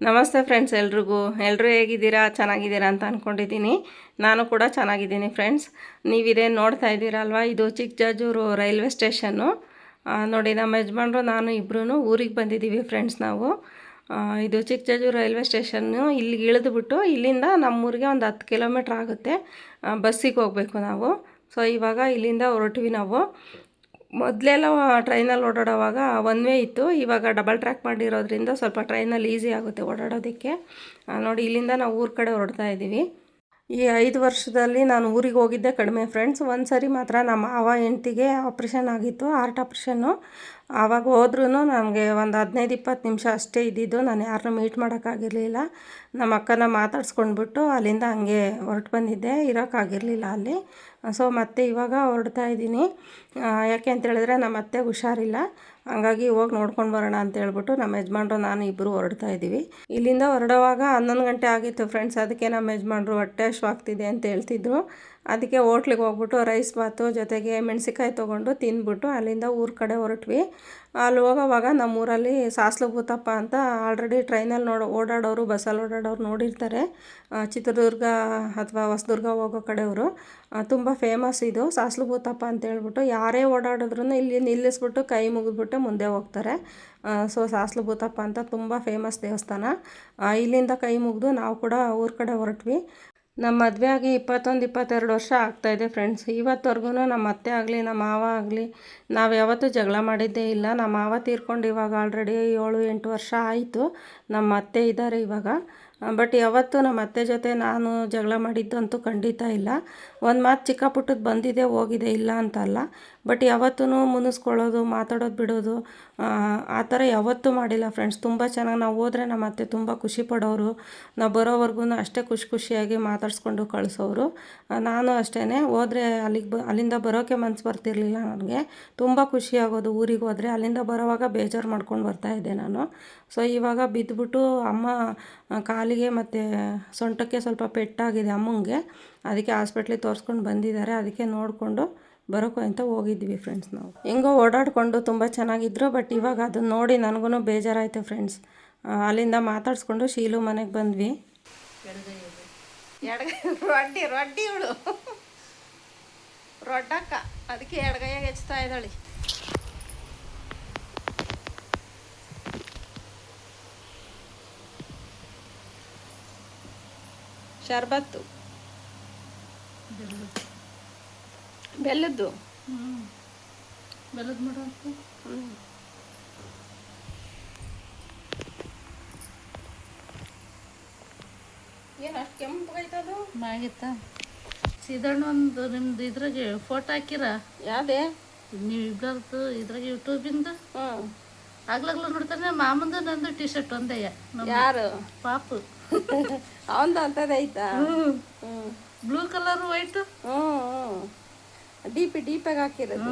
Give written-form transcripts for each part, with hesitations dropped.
ನಮಸ್ತೆ ಫ್ರೆಂಡ್ಸ್, ಎಲ್ಲರೂ ಹೇಗಿದ್ದೀರಾ? ಚೆನ್ನಾಗಿದ್ದೀರಾ ಅಂತ ಅಂದ್ಕೊಂಡಿದ್ದೀನಿ. ನಾನು ಕೂಡ ಚೆನ್ನಾಗಿದ್ದೀನಿ ಫ್ರೆಂಡ್ಸ್. ನೀವಿದೇನು ನೋಡ್ತಾ ಇದ್ದೀರಲ್ವ, ಇದು ಚಿಕ್ಕಜಾಜೂರು ರೈಲ್ವೆ ಸ್ಟೇಷನ್ನು. ನೋಡಿ, ನಮ್ಮ ಯಜಮಾನ್ರು ನಾನು ಇಬ್ಬರೂ ಊರಿಗೆ ಬಂದಿದ್ದೀವಿ ಫ್ರೆಂಡ್ಸ್. ನಾವು ಇದು ಚಿಕ್ಕಜಾಜೂರು ರೈಲ್ವೆ ಸ್ಟೇಷನ್ನು. ಇಲ್ಲಿಗೆ ಇಳಿದುಬಿಟ್ಟು ಇಲ್ಲಿಂದ ನಮ್ಮೂರಿಗೆ ಒಂದು 10 ಕಿಲೋಮೀಟ್ರ್ ಆಗುತ್ತೆ. ಬಸ್ಸಿಗೆ ಹೋಗಬೇಕು ನಾವು. ಸೊ ಇವಾಗ ಇಲ್ಲಿಂದ ಹೊರಟ್ವಿ ನಾವು. ಮೊದಲೆಲ್ಲ ಟ್ರೈನಲ್ಲಿ ಓಡಾಡೋವಾಗ ಒನ್ ವೇ ಇತ್ತು. ಇವಾಗ ಡಬಲ್ ಟ್ರ್ಯಾಕ್ ಮಾಡಿರೋದ್ರಿಂದ ಸ್ವಲ್ಪ ಟ್ರೈನಲ್ಲಿ ಈಸಿ ಆಗುತ್ತೆ ಓಡಾಡೋದಕ್ಕೆ. ನೋಡಿ, ಇಲ್ಲಿಂದ ನಾವು ಊರ ಕಡೆ ಹೊರಡ್ತಾ ಇದ್ದೀವಿ. ಈ 5 ವರ್ಷದಲ್ಲಿ ನಾನು ಊರಿಗೆ ಹೋಗಿದ್ದೆ ಕಡಿಮೆ ಫ್ರೆಂಡ್ಸ್. ಒಂದು ಸರಿ ಮಾತ್ರ ನಮ್ಮ ಮಾವ ಹೆಂಡ್ತಿಗೆ ಆಪ್ರೇಷನ್ ಆಗಿತ್ತು, ಹಾರ್ಟ್ ಆಪ್ರೇಷನ್ನು. ಆವಾಗ ಹೋದ್ರೂ ನನಗೆ ಒಂದು 15-20 ನಿಮಿಷ ಅಷ್ಟೇ ಇದ್ದಿದ್ದು. ನಾನು ಯಾರನ್ನೂ ಮೀಟ್ ಮಾಡೋಕ್ಕಾಗಿರಲಿಲ್ಲ. ನಮ್ಮ ಅಕ್ಕನ ಮಾತಾಡ್ಸ್ಕೊಂಡ್ಬಿಟ್ಟು ಅಲ್ಲಿಂದ ಹಂಗೆ ಹೊರಟು ಬಂದಿದ್ದೆ, ಇರೋಕ್ಕಾಗಿರಲಿಲ್ಲ ಅಲ್ಲಿ. ಸೊ ಮತ್ತೆ ಇವಾಗ ಹೊರಡ್ತಾ ಇದ್ದೀನಿ. ಯಾಕೆ ಅಂತೇಳಿದ್ರೆ ನಮ್ಮ ಅತ್ತೆಗೆ ಹುಷಾರಿಲ್ಲ, ಹಂಗಾಗಿ ಹೋಗಿ ನೋಡ್ಕೊಂಡು ಬರೋಣ ಅಂತ ಹೇಳ್ಬಿಟ್ಟು ನಮ್ಮ ಯಜಮಾನ್ರು ನಾನು ಇಬ್ಬರು ಹೊರಡ್ತಾ ಇದ್ದೀವಿ. ಇಲ್ಲಿಂದ ಹೊರಡುವಾಗ 11 ಗಂಟೆ ಆಗಿತ್ತು ಫ್ರೆಂಡ್ಸ್. ಅದಕ್ಕೆ ನಮ್ಮ ಯಜಮಾನ್ರು ಹೊಟ್ಟೆ ಹಶ್ವಾಗ್ತಿದೆ ಅಂತ ಹೇಳ್ತಿದ್ರು. ಅದಕ್ಕೆ ಹೋಟ್ಲಿಗೆ ಹೋಗ್ಬಿಟ್ಟು ರೈಸ್ ಬಾತು ಜೊತೆಗೆ ಮೆಣಸಿಕಾಯಿ ತೊಗೊಂಡು ತಿಂದ್ಬಿಟ್ಟು ಅಲ್ಲಿಂದ ಊರ ಕಡೆ ಹೊರಟ್ವಿ. ಅಲ್ಲಿ ಹೋಗೋವಾಗ ನಮ್ಮೂರಲ್ಲಿ ಸಾಸ್ಲು ಭೂತಪ್ಪ ಅಂತ ಆಲ್ರೆಡಿ ಟ್ರೈನಲ್ಲಿ ಓಡಾಡೋರು, ಬಸ್ಸಲ್ಲಿ ಓಡಾಡೋರು ನೋಡಿರ್ತಾರೆ. ಚಿತ್ರದುರ್ಗ ಅಥವಾ ಹೊಸದುರ್ಗ ಹೋಗೋ ಕಡೆಯವರು. ತುಂಬ ಫೇಮಸ್ ಇದು ಸಾಸ್ಲು ಭೂತಪ್ಪ ಅಂತ ಹೇಳ್ಬಿಟ್ಟು. ಯಾರೇ ಓಡಾಡಿದ್ರೂ ಇಲ್ಲಿ ನಿಲ್ಲಿಸ್ಬಿಟ್ಟು ಕೈ ಮುಗಿದ್ಬಿಟ್ಟು ಮುಂದೆ ಹೋಗ್ತಾರೆ. ಸೊ ಸಾಸ್ಲು ಭೂತಪ್ಪ ಅಂತ ತುಂಬ ಫೇಮಸ್ ದೇವಸ್ಥಾನ. ಇಲ್ಲಿಂದ ಕೈ ಮುಗಿದು ನಾವು ಕೂಡ ಊರ ಕಡೆ ಹೊರಟ್ವಿ. ನಮ್ಮ ಮದುವೆ ಆಗಿ 21-22 ವರ್ಷ ಆಗ್ತಾಯಿದೆ ಫ್ರೆಂಡ್ಸ್. ಇವತ್ತವರೆಗೂ ನಮ್ಮ ಅತ್ತೆ ಆಗಲಿ ನಮ್ಮ ಮಾವ ಆಗಲಿ ನಾವು ಯಾವತ್ತೂ ಜಗಳ ಮಾಡಿದ್ದೇ ಇಲ್ಲ. ನಮ್ಮ ಮಾವ ತೀರ್ಕೊಂಡು ಇವಾಗ ಆಲ್ರೆಡಿ 7-8 ವರ್ಷ ಆಯಿತು. ನಮ್ಮ ಅತ್ತೆ ಇದ್ದಾರೆ ಇವಾಗ. ಬಟ್ ಯಾವತ್ತೂ ನಮ್ಮ ಅತ್ತೆ ಜೊತೆ ನಾನು ಜಗಳ ಮಾಡಿದ್ದಂತೂ ಖಂಡಿತ ಇಲ್ಲ. ಒಂದು ಮಾತು ಚಿಕ್ಕ ಪುಟ್ಟದ್ದು ಬಂದಿದೆ ಹೋಗಿದೆ, ಇಲ್ಲ ಅಂತ ಅಲ್ಲ. ಬಟ್ ಯಾವತ್ತೂ ಮುನಿಸ್ಕೊಳ್ಳೋದು, ಮಾತಾಡೋದು ಬಿಡೋದು ಆ ಥರ ಯಾವತ್ತೂ ಮಾಡಿಲ್ಲ ಫ್ರೆಂಡ್ಸ್. ತುಂಬ ಚೆನ್ನಾಗಿ ನಾವು ಹೋದರೆ ನಮ್ಮ ಅತ್ತೆ ತುಂಬ ಖುಷಿ ಪಡೋರು. ನಾವು ಬರೋವರೆಗೂ ಅಷ್ಟೇ ಖುಷಿಯಾಗಿ ಮಾತಾಡಿಸ್ಕೊಂಡು ಕಳಿಸೋರು. ನಾನು ಅಷ್ಟೇ ಹೋದರೆ ಅಲ್ಲಿಂದ ಬರೋಕ್ಕೆ ಮನಸ್ಸು ಬರ್ತಿರ್ಲಿಲ್ಲ ನನಗೆ. ತುಂಬ ಖುಷಿಯಾಗೋದು ಊರಿಗೆ ಹೋದರೆ. ಅಲ್ಲಿಂದ ಬರೋವಾಗ ಬೇಜಾರು ಮಾಡ್ಕೊಂಡು ಬರ್ತಾಯಿದ್ದೆ ನಾನು. ಸೊ ಇವಾಗ ಬಿದ್ದುಬಿಟ್ಟು ಅಮ್ಮ ಕಾಲಿಗೆ ಮತ್ತು ಸೊಂಟಕ್ಕೆ ಸ್ವಲ್ಪ ಪೆಟ್ಟಾಗಿದೆ ಅಮ್ಮಂಗೆ. ಅದಕ್ಕೆ ಹಾಸ್ಪಿಟ್ಲಿಗೆ ತೋರಿಸ್ಕೊಂಡು ಬಂದಿದ್ದಾರೆ. ಅದಕ್ಕೆ ನೋಡಿಕೊಂಡು ಬರೋಕೆ ಅಂತ ಹೋಗಿದ್ವಿ ಫ್ರೆಂಡ್ಸ್. ನಾವು ಹೆಂಗೋ ಓಡಾಡಿಕೊಂಡು ತುಂಬ ಚೆನ್ನಾಗಿದ್ರು. ಬಟ್ ಇವಾಗ ಅದನ್ನ ನೋಡಿ ನನಗೂ ಬೇಜಾರಾಯಿತು ಫ್ರೆಂಡ್ಸ್. ಅಲ್ಲಿಂದ ಮಾತಾಡಿಸ್ಕೊಂಡು ಶೀಲು ಮನೆಗೆ ಬಂದ್ವಿ. ರೊಡ್ಡಿ ಇವಳು ರೊಡ್ಡಕ್ಕ, ಅದಕ್ಕೆ ಎಡಗೈಯಾಗ ಹೆಚ್ಚುತ್ತಾ ಇದ್ದಾಳೆ. ಶರ್ಬತ್ತು ಬೆಲ್ಲದ್ದು ಮಾಡೋ. ಏನು ಅಷ್ಟು ಕೆಂಪಾಗೈತದು? ಮ್ಯಾಗಿತ್ತ ಸೀದಣ್ಣ ಒಂದು ನಿಮ್ದು ಇದ್ರಾಗೆ ಫೋಟೋ ಹಾಕಿರ? ಯಾವ್ದೇ? ನೀವು ಇಬ್ಬರದ್ದು ಇದ್ರಾಗೆ ಯೂಟ್ಯೂಬಿಂದ. ಆಗ್ಲಾಗ್ಲ ನೋಡ್ತಾನೆ ಮಾಮಂದು ನಂದು ಟಿ ಶರ್ಟ್ ಒಂದೇ. ಯಾರು? ಪಾಪು. ಅವಂದು ಅಂತದೇ ಐತಾ? Blue colour white. ಡೀಪಾಗಿ ಹಾಕಿರೋದು.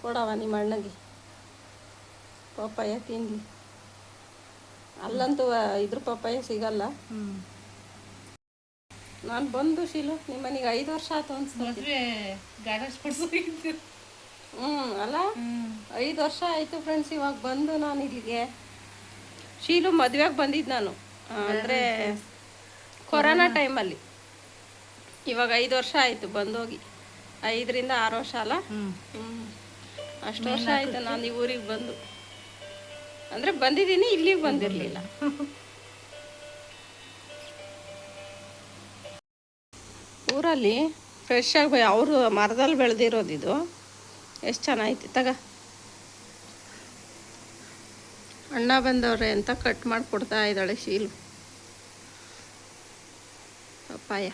ಕೊಡವ ನಿಮ್ಮ ಅಣ್ಣಗೆ ಪಪ್ಪಾಯ ತಿನ್ಲಿ. ಅಲ್ಲಂತೂ ಇದ್ರ ಪಪ್ಪಾಯ ಸಿಗಲ್ಲ. ನಾನು ಬಂದು ಶೀಲು ನಿಮ್ಮ ಮನೆಗೆ 5 ವರ್ಷ ಆಯ್ತು ಅನ್ಸ್ತದೆ. ಅಲ್ಲ 5 ವರ್ಷ ಆಯಿತು ಫ್ರೆಂಡ್ಸ್ ಇವಾಗ ಬಂದು ನಾನು ಇಲ್ಲಿಗೆ. ಶೀಲು ಮದುವೆಗೆ ಬಂದಿದ್ದು ನಾನು, ಅಂದರೆ ಕೊರೋನಾ ಟೈಮಲ್ಲಿ. ಇವಾಗ 5 ವರ್ಷ ಆಯಿತು ಬಂದೋಗಿ. 5-6 ವರ್ಷ ಅಲ್ಲ? ಅಷ್ಟು ವರ್ಷ ಆಯಿತು ನಾನು ಈ ಊರಿಗೆ ಬಂದು. ಅಂದರೆ ಬಂದಿದ್ದೀನಿ, ಇಲ್ಲಿಗೆ ಬಂದಿರಲಿಲ್ಲ. ಊರಲ್ಲಿ ಫ್ರೆಶ್ ಆಗಿ ಅವರು ಮರದಲ್ಲಿ ಬೆಳೆದಿರೋದಿದು. ಎಷ್ಟು ಚೆನ್ನಾಗೈತಿ ತಗ. ಅಣ್ಣ ಬಂದವ್ರೆ ಅಂತ ಕಟ್ ಮಾಡಿ ಕೊಡ್ತಾ ಇದ್ದಾಳೆ ಶೀಲು ಪಪ್ಪಾಯ.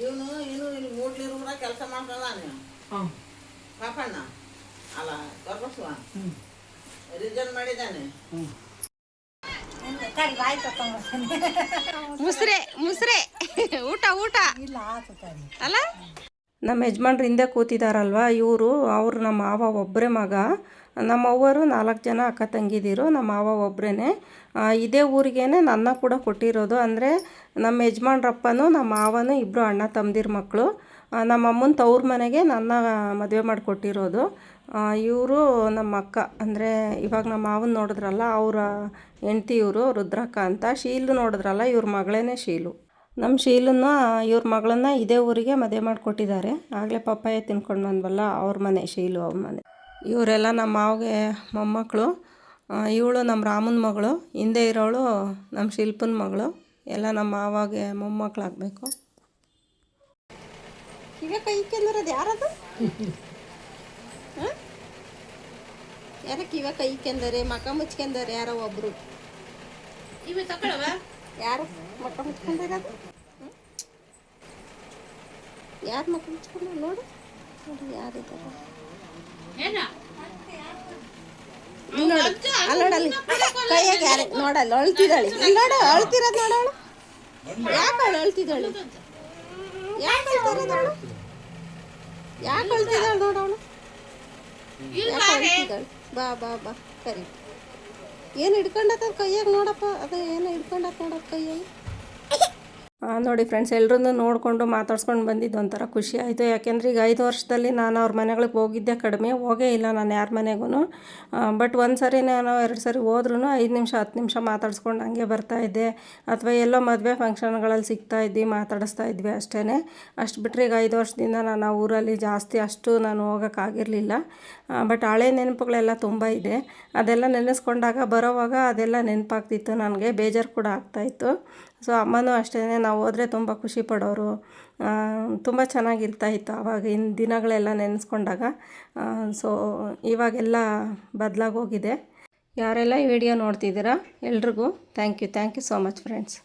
ಇವನು ಇಲ್ಲಿ ಮೂಡ್ಲಿರು ಕೂಡ ಕೆಲಸ ಮಾಡ್ತಾನೆ ಪಾಪಣ್ಣ. ಅಲ್ಲ ಗರ್ಭಸ್ವ ರಿಸಲ್ಟ್ ಮಾಡಿದ್ದಾನೆ. ಮುಸ್ರೆ ಊಟ ಅಲ್ಲ? ನಮ್ಮ ಯಜಮಾನ್ರು ಹಿಂದೆ ಕೂತಿದ್ದಾರಲ್ವ ಅವರು ನಮ್ಮ ಮಾವ ಒಬ್ಬರೇ ಮಗ. ನಮ್ಮ ಅವ್ವರು 4 ಜನ ಅಕ್ಕ ತಂಗಿದಿರು, ನಮ್ಮ ಮಾವ ಒಬ್ಬರೇ. ಇದೇ ಊರಿಗೇ ನನ್ನ ಕೂಡ ಕೊಟ್ಟಿರೋದು. ಅಂದರೆ ನಮ್ಮ ಯಜಮಾನ್ರಪ್ಪನೂ ನಮ್ಮ ಮಾವನೂ ಇಬ್ಬರು ಅಣ್ಣ ತಮ್ಮದಿರ ಮಕ್ಕಳು. ನಮ್ಮ ಅಮ್ಮನ ತವ್ರ ಮನೆಗೆ ನನ್ನ ಮದುವೆ ಮಾಡಿಕೊಟ್ಟಿರೋದು. ಇವರು ನಮ್ಮ ಅಕ್ಕ, ಅಂದರೆ ಇವಾಗ ನಮ್ಮ ಮಾವನ ನೋಡಿದ್ರಲ್ಲ ಅವರ ಹೆಂಡ್ತಿ ಇವರು ರುದ್ರಕ್ಕ ಅಂತ. ಶೀಲು ನೋಡಿದ್ರಲ್ಲ ಇವ್ರ ಮಗಳೇ ಶೀಲು. ನಮ್ಮ ಶೀಲನ್ನ ಇವ್ರ ಮಗಳನ್ನ ಇದೇ ಊರಿಗೆ ಮದುವೆ ಮಾಡಿಕೊಟ್ಟಿದ್ದಾರೆ. ಆಗಲೇ ಪಪ್ಪಾಯ ತಿನ್ಕೊಂಡು ಬಂದ್ವಲ್ಲ ಅವ್ರ ಮನೆ, ಶೀಲು ಅವ್ರ ಮನೆ. ಇವರೆಲ್ಲ ನಮ್ಮ ಮಾವಿಗೆ ಮೊಮ್ಮಕ್ಕಳು. ಇವಳು ನಮ್ಮ ರಾಮನ ಮಗಳು, ಹಿಂದೆ ಇರೋಳು ನಮ್ಮ ಶಿಲ್ಪನ ಮಗಳು. ಎಲ್ಲ ನಮ್ಮ ಮಾವಾಗೆ ಮೊಮ್ಮಕ್ಕಳಾಗಬೇಕು. ಕಿವೆ ಕೈ ಕೆಂದರದು ಯಾರದು? ಯಾರ ಕಿವೆ ಕೈ ಕೆಂದರೆ ಮಕ ಮುಚ್ಕೊಂಡಾರೆ ಯಾರೋ ಒಬ್ರು. ಇವೆ ತಗೊಳವ ಯಾರು ಮಕ ಮುಚ್ಕೊಂಡಾರದು? ಯಾರು ಮಕ ಮುಚ್ಕೊಂಡ ನೋಡು, ನೋಡಿ ಯಾರಿದ್ದಾರೆ. ಅಲ್ಲೋಡಲ್ಲಿ ಕೈಯಾಗ ಯಾರು ನೋಡಲ್ಲ, ಅಳ್ತಿದ್ದಾಳೆ. ನೋಡ ಅಳ್ತಿರೋದು ನೋಡೋಳು. ಯಾಕೆ ಅಳ್ತಿದ್ದಾಳೆ? ಯಾಕೆ ಅಳ್ತಿರೋದವಳು? ಯಾಕೆ ಅಳ್ತಿದ್ದಾಳೆ ನೋಡೋಳು? ಯಾಕೆ ಅಳ್ತಿದ್ದಾಳೆ? ಬಾ ಬಾ ಬಾ ಸರಿ. ಏನು ಹಿಡ್ಕೊಂಡತ್ತ ಕೈಯಾಗ ನೋಡಪ್ಪ, ಅದು ಏನೋ ಹಿಡ್ಕೊಂಡತ್ತ ನೋಡಪ್ಪ ಕೈಯಾಗಿ. ನೋಡಿ ಫ್ರೆಂಡ್ಸ್, ಎಲ್ಲರೂ ನೋಡಿಕೊಂಡು ಮಾತಾಡ್ಸ್ಕೊಂಡು ಬಂದಿದ್ದು ಒಂಥರ ಖುಷಿ ಆಯಿತು. ಯಾಕೆಂದರೆ ಈಗ 5 ವರ್ಷದಲ್ಲಿ ನಾನು ಅವ್ರ ಮನೆಗಳಿಗೆ ಹೋಗಿದ್ದೆ ಕಡಿಮೆ, ಹೋಗೇ ಇಲ್ಲ ನಾನು ಯಾರ ಮನೆಗೂ. ಬಟ್ ಒಂದು ಸರಿ ನಾನು 2 ಸರಿ ಹೋದ್ರೂ 5 ನಿಮಿಷ 10 ನಿಮಿಷ ಮಾತಾಡ್ಸ್ಕೊಂಡು ಹಂಗೆ ಬರ್ತಾಯಿದ್ದೆ. ಅಥವಾ ಎಲ್ಲೋ ಮದುವೆ ಫಂಕ್ಷನ್ಗಳಲ್ಲಿ ಸಿಗ್ತಾಯಿದ್ವಿ, ಮಾತಾಡಿಸ್ತಾ ಇದ್ವಿ ಅಷ್ಟೇ. ಅಷ್ಟು ಬಿಟ್ಟರೆ ಈಗ 5 ವರ್ಷದಿಂದ ನಾನು ಆ ಊರಲ್ಲಿ ಜಾಸ್ತಿ ಅಷ್ಟು ನಾನು ಹೋಗೋಕ್ಕಾಗಿರಲಿಲ್ಲ. ಬಟ್ ಹಳೆ ನೆನಪುಗಳೆಲ್ಲ ತುಂಬ ಇದೆ. ಅದೆಲ್ಲ ನೆನೆಸ್ಕೊಂಡಾಗ ಬರೋವಾಗ ಅದೆಲ್ಲ ನೆನಪಾಗ್ತಿತ್ತು ನನಗೆ, ಬೇಜಾರು ಕೂಡ ಆಗ್ತಾಯಿತ್ತು. ಸೊ ಅಮ್ಮನೂ ಅಷ್ಟೇ, ನಾವು ಹೋದರೆ ತುಂಬ ಖುಷಿ ಪಡೋರು. ತುಂಬ ಚೆನ್ನಾಗಿರ್ತಾಯಿತ್ತು ಆವಾಗಿನ ದಿನಗಳೆಲ್ಲ ನೆನೆಸ್ಕೊಂಡಾಗ. ಸೊ ಇವಾಗೆಲ್ಲ ಬದಲಾಗೋಗಿದೆ. ಯಾರೆಲ್ಲ ಈ ವಿಡಿಯೋ ನೋಡ್ತಿದ್ದೀರಾ ಎಲ್ರಿಗೂ thank you so much friends.